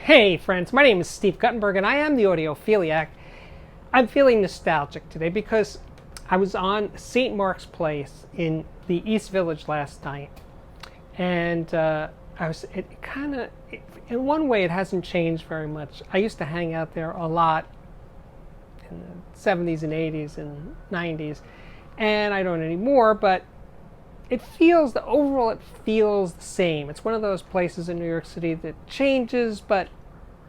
Hey friends, my name is Steve Guttenberg and I am the Audiophiliac. I'm feeling nostalgic today because I was on St. Mark's Place in the East Village last night, and in one way it hasn't changed very much. I used to hang out there a lot in the 70s and 80s and 90s, and I don't anymore, but overall it feels the same. It's one of those places in New York City that changes, but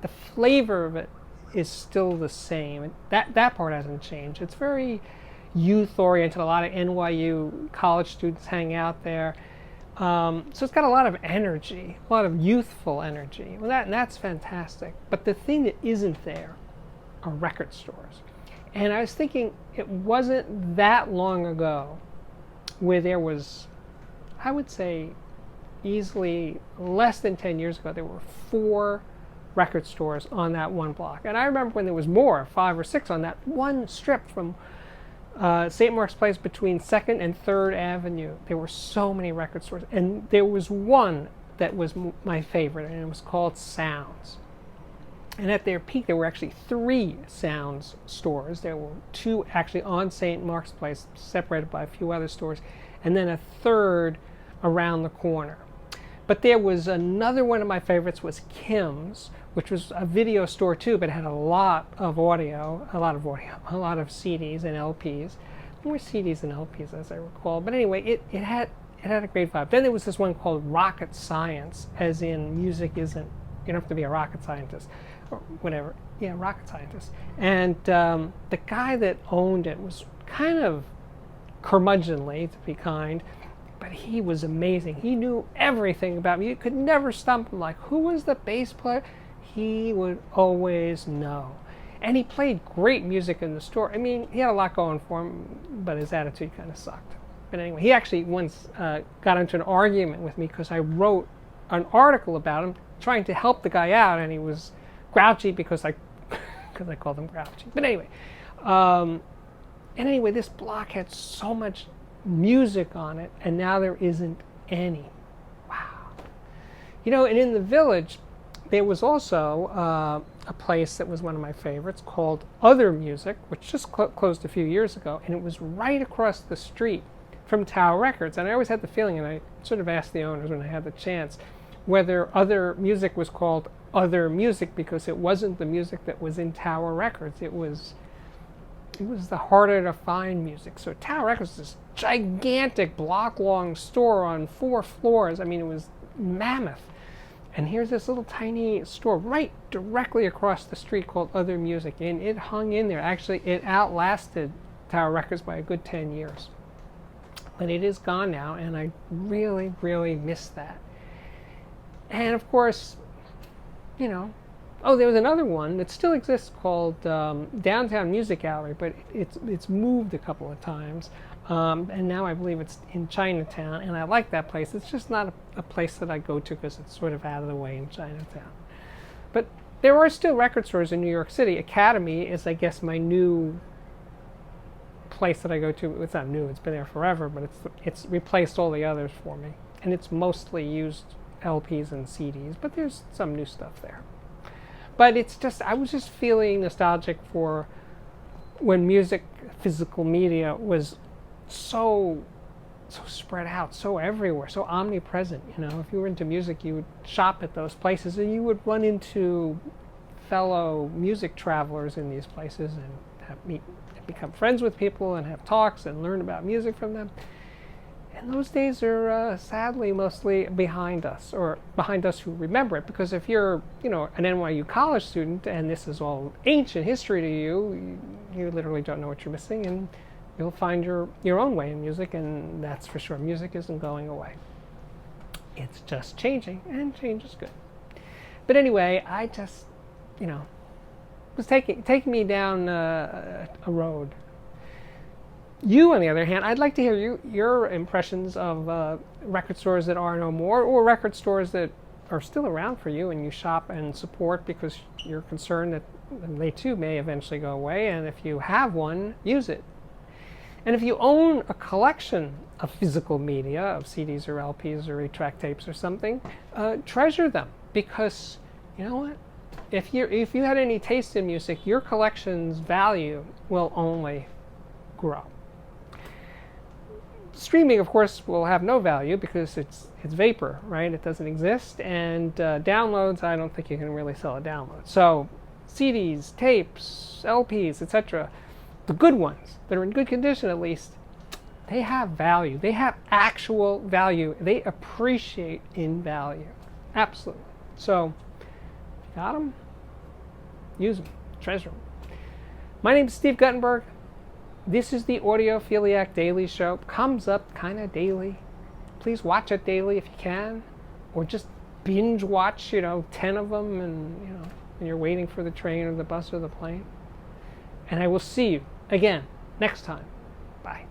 the flavor of it is still the same. And that part hasn't changed. It's very youth oriented. A lot of NYU college students hang out there. So it's got a lot of energy, a lot of youthful energy. Well, that's fantastic. But the thing that isn't there are record stores. And I was thinking, it wasn't that long ago where there was, I would say, easily less than 10 years ago, there were 4 record stores on that one block. And I remember when there was more, 5 or 6 on that one strip from St. Mark's Place between 2nd and 3rd Avenue. There were so many record stores. And there was one that was my favorite, and it was called Sounds. And at their peak, there were actually 3 Sounds stores. There were 2 actually on St. Mark's Place, separated by a few other stores, and then a third around the corner. But there was another one of my favorites was Kim's, which was a video store too, but it had a lot of CDs and LPs. More CDs and LPs, as I recall. But anyway, it had a great vibe. Then there was this one called Rocket Science, as in music isn't, you don't have to be a rocket scientist or whatever. Yeah, rocket scientist. And the guy that owned it was kind of curmudgeonly, to be kind, but he was amazing. He knew everything about me. You could never stump him. Like, who was the bass player? He would always know. And he played great music in the store. I mean, he had a lot going for him, but his attitude kind of sucked. But anyway, he actually once got into an argument with me because I wrote an article about him trying to help the guy out, and he was grouchy because I called him grouchy. But anyway, this block had so much music on it, and now there isn't any. Wow. You know, and in the Village, there was also a place that was one of my favorites called Other Music, which just closed a few years ago, and it was right across the street from Tower Records. And I always had the feeling, and I sort of asked the owners when I had the chance, whether Other Music was called Other Music because it wasn't the music that was in Tower Records. It was the harder to find music. So Tower Records was this gigantic block-long store on 4 floors. I mean, it was mammoth. And here's this little tiny store right directly across the street called Other Music. And it hung in there. Actually, it outlasted Tower Records by a good 10 years. But it is gone now, and I really, really miss that. And of course, you know, there was another one that still exists called Downtown Music Gallery, but it's moved a couple of times. And now I believe it's in Chinatown, and I like that place. It's just not a place that I go to because it's sort of out of the way in Chinatown. But there are still record stores in New York City. Academy is, I guess, my new place that I go to. It's not new, it's been there forever, but it's replaced all the others for me. And it's mostly used LPs and CDs, but there's some new stuff there. But I was just feeling nostalgic for when music, physical media was so spread out, so everywhere, so omnipresent. You know, if you were into music, you would shop at those places, and you would run into fellow music travelers in these places and become friends with people and have talks and learn about music from them. And those days are sadly mostly behind us, or behind us who remember it. Because if you're, an NYU college student and this is all ancient history to you, you literally don't know what you're missing, and you'll find your own way in music, and that's for sure. Music isn't going away. It's just changing, and change is good. But anyway, I just, was taking me down a road. You, on the other hand, I'd like to hear your impressions of record stores that are no more, or record stores that are still around for you and you shop and support because you're concerned that they too may eventually go away. And if you have one, use it. And if you own a collection of physical media, of CDs or LPs or 8-track tapes or something, treasure them, because you know what? if you had any taste in music, your collection's value will only grow. Streaming, of course, will have no value because it's vapor, right? It doesn't exist. And downloads, I don't think you can really sell a download. So CDs, tapes, LPs, etc., the good ones that are in good condition at least, they have value. They have actual value. They appreciate in value. Absolutely. So, if you got them, use them, treasure them. My name is Steve Guttenberg. This is the Audiophiliac Daily Show. Comes up kind of daily. Please watch it daily if you can, or just binge watch, 10 of them, and when you're waiting for the train or the bus or the plane. And I will see you again next time. Bye.